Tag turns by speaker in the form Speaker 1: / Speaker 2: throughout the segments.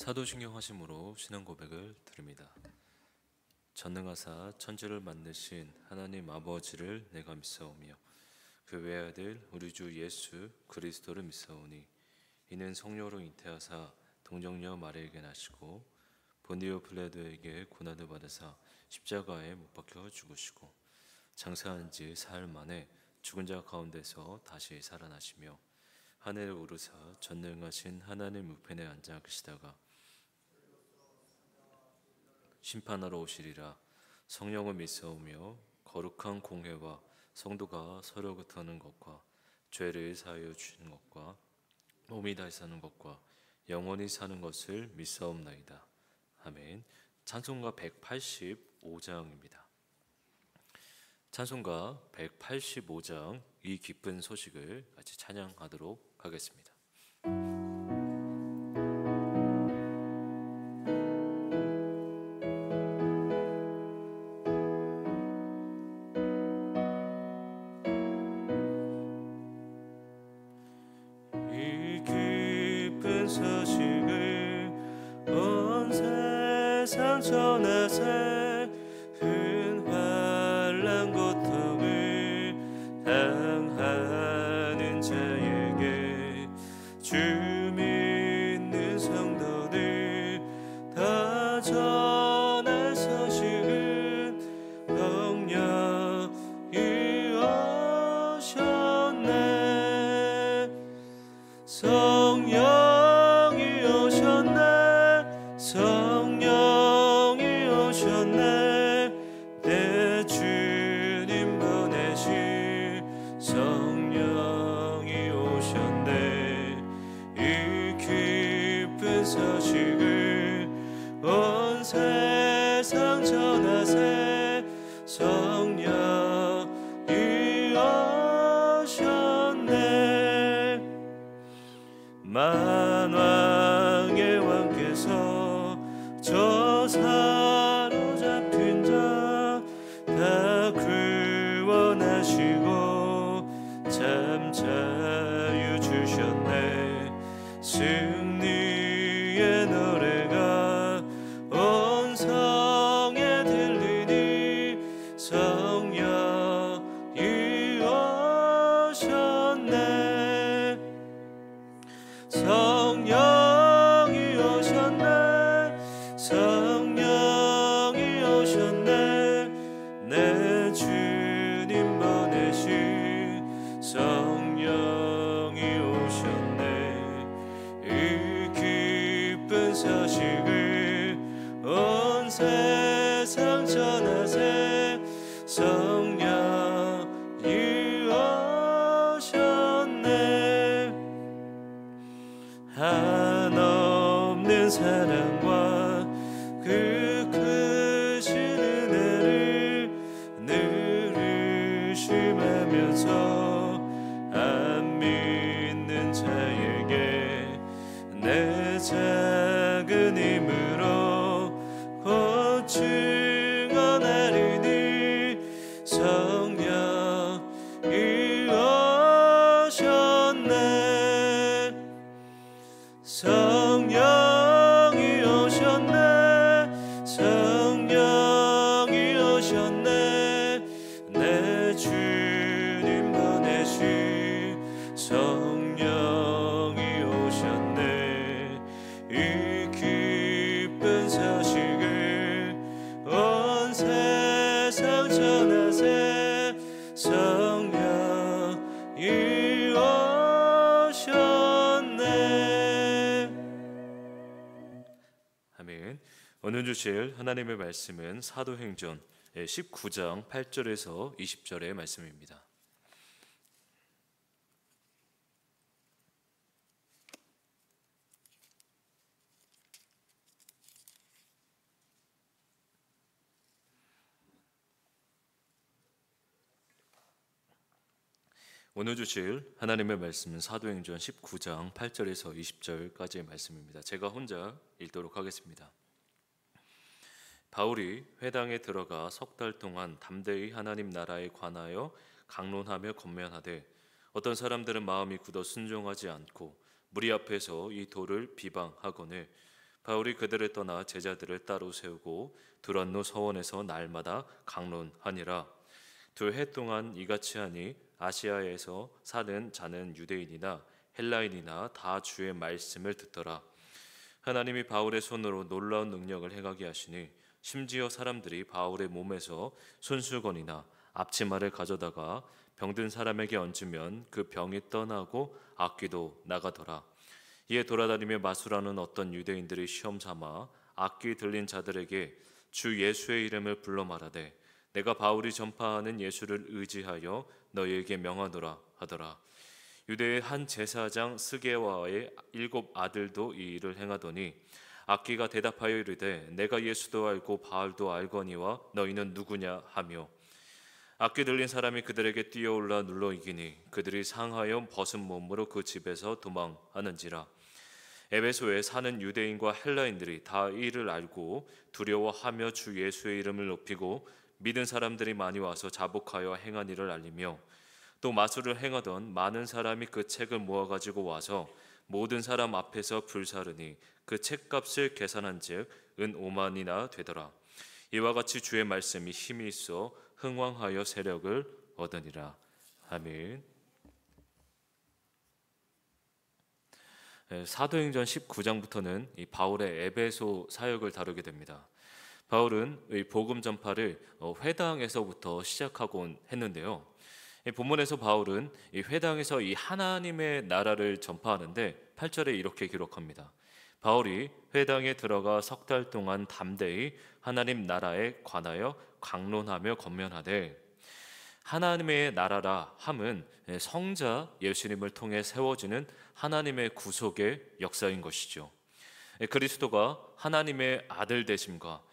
Speaker 1: 사도신경 하심으로 신앙 고백을 드립니다. 전능하사 천지를 만드신 하나님 아버지를 내가 믿사오며 그 외아들 우리 주 예수 그리스도를 믿사오니 이는 성령으로 잉태하사 동정녀 마리아에게 나시고 본디오 빌라도에게 고난을 받으사 십자가에 못 박혀 죽으시고 장사한 지 사흘 만에 죽은 자 가운데서 다시 살아나시며 하늘에 오르사 전능하신 하나님 우편에 앉아 계시다가 심판하러 오시리라. 성령을 믿사오며 거룩한 공회와 성도가 서로 교통하는 것과 죄를 사하여 주시는 것과 몸이 다시 사는 것과 영원히 사는 것을 믿사옵나이다. 아멘. 찬송가 185장입니다. 찬송가 185장 이 기쁜 소식을 같이 찬양하도록 하겠습니다. 이 기쁜 소식을 온 세상 전하세 큰 환난 고통을 당하는 자에게 주 믿는 성도들 다 전할 소식은 성령이 오셨네. 성령이 오셨네. 성령이 오셨네. 내 주님 보내신 성령이 오셨네. 이 기쁜 소식을 온 세상 전하세 성령이 오셨네. 만왕의 왕께서 저 사로잡힌 자 다 구원하시고 참 자유 주셨네. 승리의 노래가 온 성에 들리니 성령이 오셨네. 성령이 오셨네. 성령이 오셨네. 내 주님 보내신 성령이 오셨네. 이 기쁜 소식을 온 세상 전하세 성령이 오셨네. 한없는 사랑과 그 크신 은혜를 늘 의심하면서 안 믿는 자에게 내 작은 힘으로 곧 증언하리니 성령이 오셨네. 성령이 오셨네. 성령이 오셨네. 내 주님 보내신 성령이 오셨네. 이 기쁜 소식을 온 세상 전하세 성령이 오셨네. 아멘. 오늘 주실 하나님의 말씀은 사도행전 19장 8절에서 20절의 말씀입니다. 오늘 주실 하나님의 말씀은 사도행전 19장 8절에서 20절까지의 말씀입니다. 제가 혼자 읽도록 하겠습니다. 바울이 회당에 들어가 석 달 동안 담대히 하나님 나라에 관하여 강론하며 권면하되 어떤 사람들은 마음이 굳어 순종하지 않고 무리 앞에서 이 도를 비방하거늘 바울이 그들을 떠나 제자들을 따로 세우고 두란노 서원에서 날마다 강론하니라. 2해 동안 이같이 하니 아시아에서 사는 자는 유대인이나 헬라인이나 다 주의 말씀을 듣더라. 하나님이 바울의 손으로 놀라운 능력을 행하게 하시니 심지어 사람들이 바울의 몸에서 손수건이나 앞치마를 가져다가 병든 사람에게 얹으면 그 병이 떠나고 악귀도 나가더라. 이에 돌아다니며 마술하는 어떤 유대인들이 시험 삼아 악귀 들린 자들에게 주 예수의 이름을 불러 말하되 내가 바울이 전파하는 예수를 의지하여 너희에게 명하노라 하더라. 유대의 한 제사장 스게와의 7 아들도 이 일을 행하더니 악귀가 대답하여 이르되 내가 예수도 알고 바울도 알거니와 너희는 누구냐 하며 악귀 들린 사람이 그들에게 뛰어올라 눌러 이기니 그들이 상하여 벗은 몸으로 그 집에서 도망하는지라. 에베소에 사는 유대인과 헬라인들이 다 이를 알고 두려워하며 주 예수의 이름을 높이고 믿은 사람들이 많이 와서 자복하여 행한 일을 알리며 또 마술을 행하던 많은 사람이 그 책을 모아가지고 와서 모든 사람 앞에서 불사르니 그 책값을 계산한즉 은 5만이나 되더라. 이와 같이 주의 말씀이 힘이 있어 흥왕하여 세력을 얻으니라. 아멘. 사도행전 19장부터는 이 바울의 에베소 사역을 다루게 됩니다. 바울은 이 복음 전파를 회당에서부터 시작하곤 했는데요. 본문에서 바울은 이 회당에서 이 하나님의 나라를 전파하는데 8절에 이렇게 기록합니다. 바울이 회당에 들어가 3달 동안 담대히 하나님 나라에 관하여 강론하며 권면하되, 하나님의 나라라 함은 성자 예수님을 통해 세워지는 하나님의 구속의 역사인 것이죠. 그리스도가 하나님의 아들 되심과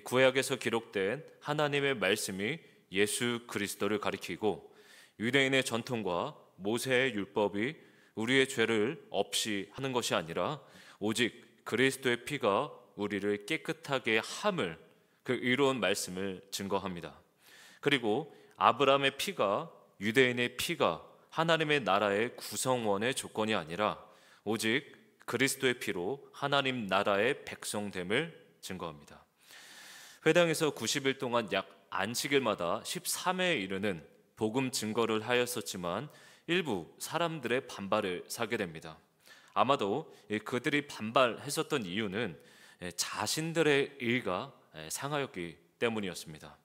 Speaker 1: 구약에서 기록된 하나님의 말씀이 예수 그리스도를 가리키고 유대인의 전통과 모세의 율법이 우리의 죄를 없이 하는 것이 아니라 오직 그리스도의 피가 우리를 깨끗하게 함을, 그 의로운 말씀을 증거합니다. 그리고 아브라함의 피가, 유대인의 피가 하나님의 나라의 구성원의 조건이 아니라 오직 그리스도의 피로 하나님 나라의 백성됨을 증거합니다. 회당에서 90일 동안 약 안식일마다 13회에 이르는 복음 증거를 하였었지만 일부 사람들의 반발을 사게 됩니다. 아마도 그들이 반발했었던 이유는 자신들의 의가 상하였기 때문이었습니다.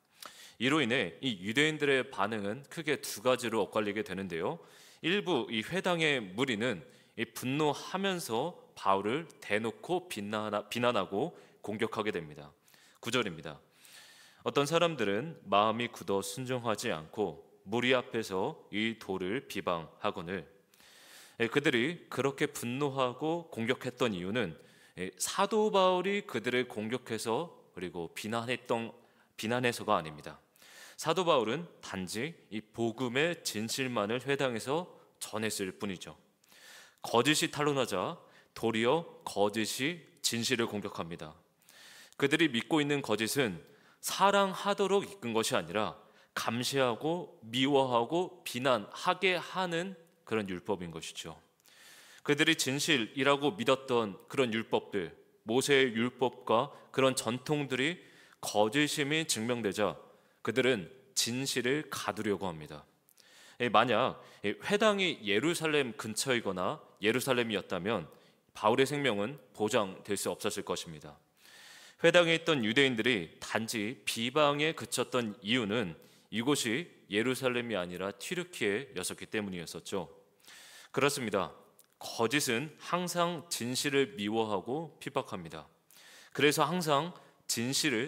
Speaker 1: 이로 인해 이 유대인들의 반응은 크게 2가지로 엇갈리게 되는데요. 일부 이 회당의 무리는 분노하면서 바울을 대놓고 비난하고 공격하게 됩니다. 9절입니다. 어떤 사람들은 마음이 굳어 순종하지 않고 무리 앞에서 이 돌을 비방하거늘. 그들이 그렇게 분노하고 공격했던 이유는 사도 바울이 그들을 공격해서 그리고 비난해서가 아닙니다. 사도 바울은 단지 이 복음의 진실만을 회당에서 전했을 뿐이죠. 거짓이 탄로나자 도리어 거짓이 진실을 공격합니다. 그들이 믿고 있는 거짓은 사랑하도록 이끈 것이 아니라 감시하고 미워하고 비난하게 하는 그런 율법인 것이죠. 그들이 진실이라고 믿었던 그런 율법들, 모세의 율법과 그런 전통들이 거짓임이 증명되자 그들은 진실을 가두려고 합니다. 만약 회당이 예루살렘 근처이거나 예루살렘이었다면 바울의 생명은 보장될 수 없었을 것입니다. 회당에 있던 유대인들이 단지 비방에 그쳤던 이유는 이곳이 예루살렘이 아니라 튀르키예였었기 때문이었었죠. 그렇습니다. 거짓은 항상 진실을 미워하고 핍박합니다. 그래서 항상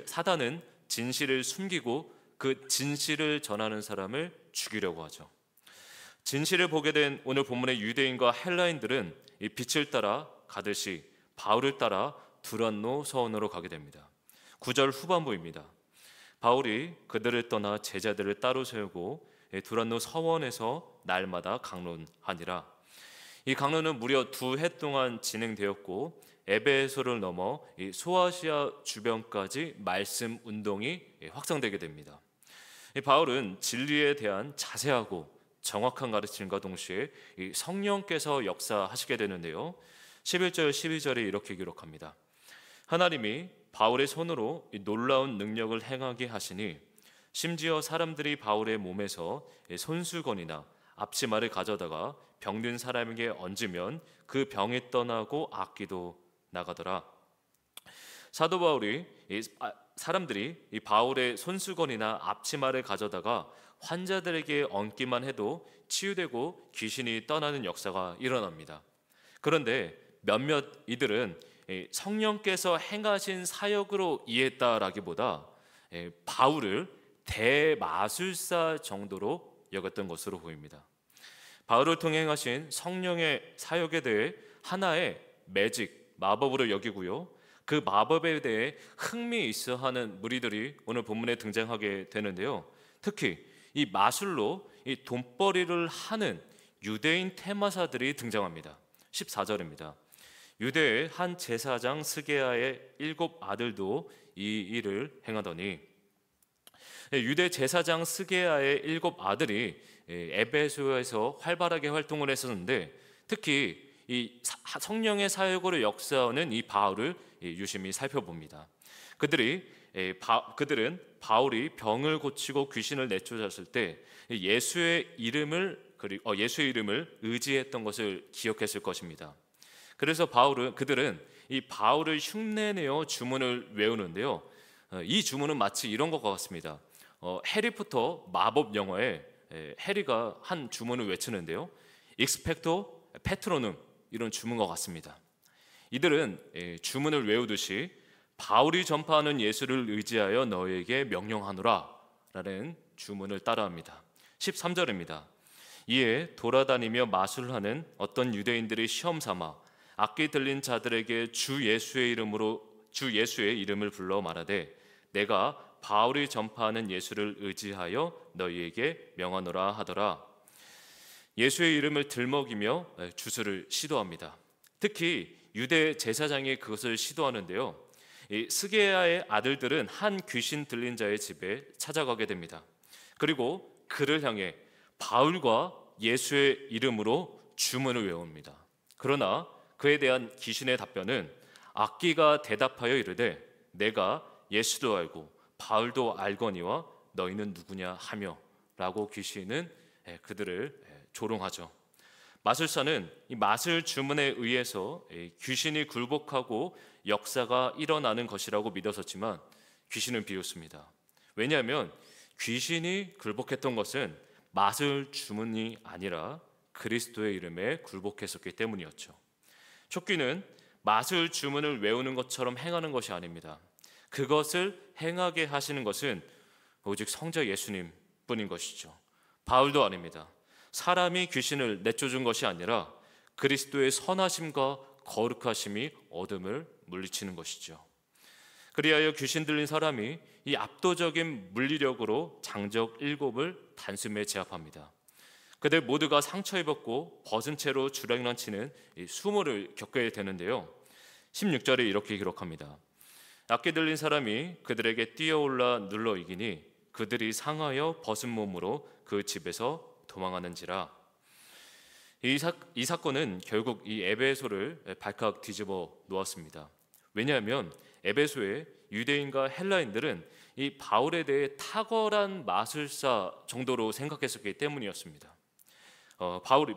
Speaker 1: 사단은 진실을 숨기고 그 진실을 전하는 사람을 죽이려고 하죠. 진실을 보게 된 오늘 본문의 유대인과 헬라인들은 이 빛을 따라 가듯이 바울을 따라 두란노 서원으로 가게 됩니다. 9절 후반부입니다. 바울이 그들을 떠나 제자들을 따로 세우고 두란노 서원에서 날마다 강론하니라. 이 강론은 무려 2해 동안 진행되었고 에베소를 넘어 이 소아시아 주변까지 말씀 운동이 확산되게 됩니다. 바울은 진리에 대한 자세하고 정확한 가르침과 동시에 이 성령께서 역사하시게 되는데요. 11절 12절에 이렇게 기록합니다. 하나님이 바울의 손으로 이 놀라운 능력을 행하게 하시니 심지어 사람들이 바울의 몸에서 손수건이나 앞치마를 가져다가 병든 사람에게 얹으면 그 병이 떠나고 악기도 나가더라. 사도 바울이 사람들이 이 바울의 손수건이나 앞치마를 가져다가 환자들에게 얹기만 해도 치유되고 귀신이 떠나는 역사가 일어납니다. 그런데 몇몇 이들은 성령께서 행하신 사역으로 이해했다라기보다 바울을 대마술사 정도로 여겼던 것으로 보입니다. 바울을 통해 행하신 성령의 사역에 대해 하나의 매직, 마법으로 여기고요. 그 마법에 대해 흥미 있어하는 무리들이 오늘 본문에 등장하게 되는데요. 특히 이 마술로 이 돈벌이를 하는 유대인 테마사들이 등장합니다. 14절입니다. 유대의 한 제사장 스게아의 7 아들도 이 일을 행하더니, 유대 제사장 스게아의 7 아들이 에베소에서 활발하게 활동을 했었는데, 특히 이 성령의 사역으로 역사하는 이 바울을 유심히 살펴봅니다. 그들은 바울이 병을 고치고 귀신을 내쫓았을 때 예수의 이름을 의지했던 것을 기억했을 것입니다. 그래서 그들은 이 바울을 흉내내어 주문을 외우는데요. 이 주문은 마치 이런 것과 같습니다. 해리포터 마법 영화에 해리가 한 주문을 외치는데요. 익스펙토 페트로눔, 이런 주문과 같습니다. 이들은 주문을 외우듯이 바울이 전파하는 예수를 의지하여 너에게 명령하노라 라는 주문을 따라합니다. 13절입니다. 이에 돌아다니며 마술하는 어떤 유대인들이 시험 삼아 악기 들린 자들에게 주 예수의 이름을 불러 말하되 내가 바울이 전파하는 예수를 의지하여 너희에게 명하노라 하더라. 예수의 이름을 들먹이며 주술을 시도합니다. 특히 유대 제사장이 그것을 시도하는데요. 이 스게아의 아들들은 한 귀신 들린 자의 집에 찾아가게 됩니다. 그리고 그를 향해 바울과 예수의 이름으로 주문을 외웁니다. 그러나 그에 대한 귀신의 답변은 악기가 대답하여 이르되 내가 예수도 알고 바울도 알거니와 너희는 누구냐 하며 라고 귀신은 그들을 조롱하죠. 마술사는 이 마술 주문에 의해서 귀신이 굴복하고 역사가 일어나는 것이라고 믿었었지만 귀신은 비웃습니다. 왜냐하면 귀신이 굴복했던 것은 마술 주문이 아니라 그리스도의 이름에 굴복했었기 때문이었죠. 촉귀는 마술 주문을 외우는 것처럼 행하는 것이 아닙니다. 그것을 행하게 하시는 것은 오직 성자 예수님 뿐인 것이죠. 바울도 아닙니다. 사람이 귀신을 내쫓은 것이 아니라 그리스도의 선하심과 거룩하심이 어둠을 물리치는 것이죠. 그리하여 귀신 들린 사람이 이 압도적인 물리력으로 장적 7을 단숨에 제압합니다. 그들 모두가 상처 입었고 벗은 채로 주랭랑치는 수모를 겪게 되는데요. 16절에 이렇게 기록합니다. 악기 들린 사람이 그들에게 뛰어올라 눌러 이기니 그들이 상하여 벗은 몸으로 그 집에서 도망하는지라. 이 사건은 결국 이 에베소를 발칵 뒤집어 놓았습니다. 왜냐하면 에베소의 유대인과 헬라인들은 이 바울에 대해 탁월한 마술사 정도로 생각했었기 때문이었습니다.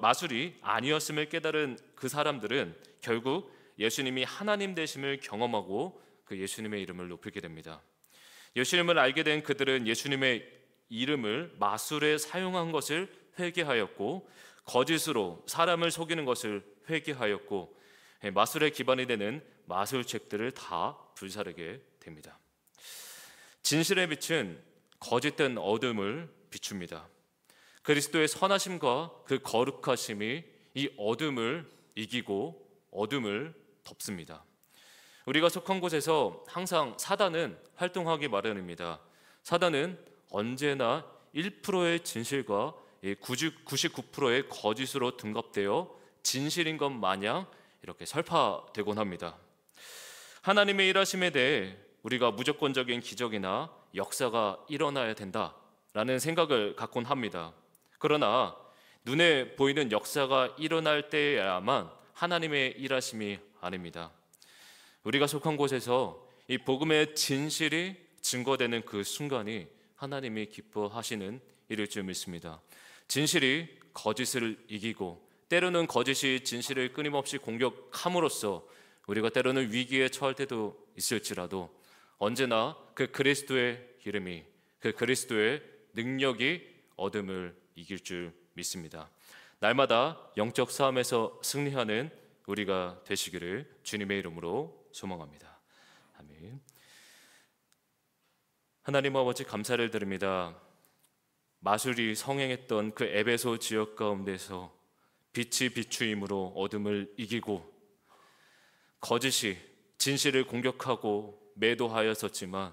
Speaker 1: 마술이 아니었음을 깨달은 그 사람들은 결국 예수님이 하나님 되심을 경험하고 그 예수님의 이름을 높이게 됩니다. 예수님을 알게 된 그들은 예수님의 이름을 마술에 사용한 것을 회개하였고 거짓으로 사람을 속이는 것을 회개하였고 마술의 기반이 되는 마술책들을 다 불사르게 됩니다. 진실의 빛은 거짓된 어둠을 비춥니다. 그리스도의 선하심과 그 거룩하심이 이 어둠을 이기고 어둠을 덮습니다. 우리가 속한 곳에서 항상 사단은 활동하기 마련입니다. 사단은 언제나 1%의 진실과 99%의 거짓으로 둔갑되어 진실인 것 마냥 이렇게 설파되곤 합니다. 하나님의 일하심에 대해 우리가 무조건적인 기적이나 역사가 일어나야 된다라는 생각을 갖곤 합니다. 그러나 눈에 보이는 역사가 일어날 때야만 하나님의 일하심이 아닙니다. 우리가 속한 곳에서 이 복음의 진실이 증거되는 그 순간이 하나님이 기뻐하시는 일일 줄 믿습니다. 진실이 거짓을 이기고 때로는 거짓이 진실을 끊임없이 공격함으로써 우리가 때로는 위기에 처할 때도 있을지라도 언제나 그 그리스도의 이름이, 그 그리스도의 능력이 어둠을 이길 줄 믿습니다. 날마다 영적 싸움에서 승리하는 우리가 되시기를 주님의 이름으로 소망합니다. 아멘. 하나님 아버지, 감사를 드립니다. 마술이 성행했던 그 에베소 지역 가운데서 빛이 비추임으로 어둠을 이기고 거짓이 진실을 공격하고 매도하였었지만,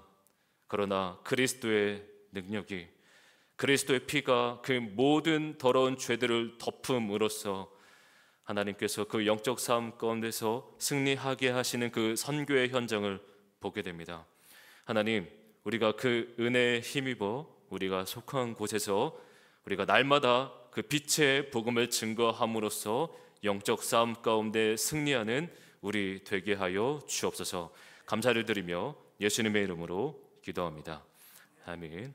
Speaker 1: 그러나 그리스도의 능력이, 그리스도의 피가 그 모든 더러운 죄들을 덮음으로써 하나님께서 그 영적 싸움 가운데서 승리하게 하시는 그 선교의 현장을 보게 됩니다. 하나님, 우리가 그 은혜에 힘입어 우리가 속한 곳에서 우리가 날마다 그 빛의 복음을 증거함으로써 영적 싸움 가운데 승리하는 우리 되게 하여 주옵소서. 감사를 드리며 예수님의 이름으로 기도합니다. 아멘.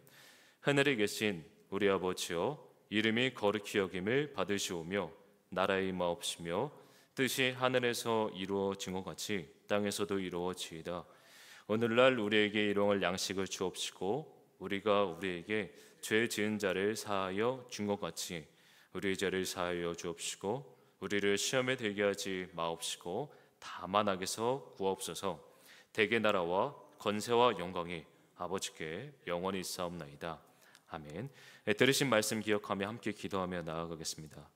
Speaker 1: 하늘에 계신 우리 아버지여, 이름이 거룩히 여김을 받으시오며 나라의 임하옵시며 뜻이 하늘에서 이루어진 것 같이 땅에서도 이루어지이다. 오늘날 우리에게 일용할 양식을 주옵시고 우리가 우리에게 죄 지은 자를 사하여 준 것 같이 우리의 죄를 사하여 주옵시고 우리를 시험에 들게 하지 마옵시고 다만 악에서 구하옵소서. 대개 나라와 권세와 영광이 아버지께 영원히 있사옵나이다. 아멘. 들으신 말씀 기억하며 함께 기도하며 나아가겠습니다.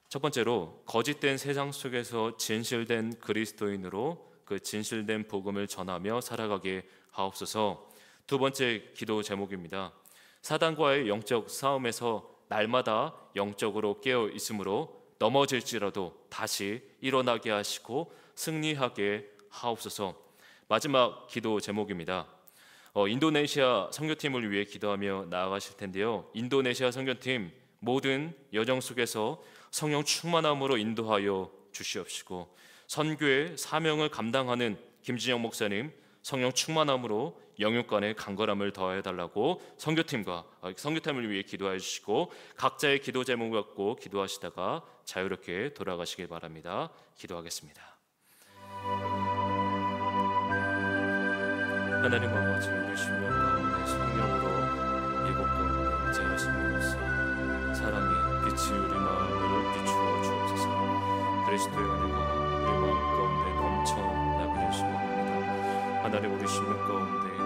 Speaker 1: 첫 번째로, 거짓된 세상 속에서 진실된 그리스도인으로 그 진실된 복음을 전하며 살아가게 하옵소서. 두 번째 기도 제목입니다. 사단과의 영적 싸움에서 날마다 영적으로 깨어 있으므로 넘어질지라도 다시 일어나게 하시고 승리하게 하옵소서. 마지막 기도 제목입니다. 인도네시아 선교팀을 위해 기도하며 나아가실 텐데요. 인도네시아 선교팀 모든 여정 속에서 성령 충만함으로 인도하여 주시옵시고 선교의 사명을 감당하는 김진영 목사님 성령 충만함으로 영육간의 강건함을 더해달라고 선교팀을 위해 기도해 주시고 각자의 기도 제목을 갖고 기도하시다가 자유롭게 돌아가시길 바랍니다. 기도하겠습니다. 하나님 아버지, 우리 심령 가운데 성령으로 예고 가운데 임재하심으로써 사랑이 빛이 우리 마음을 비추어 주옵소서. 그리스도의 은혜가 우리 마음 가운데 넘쳐 나기를 소원합니다. 하나님, 우리 심령 가운데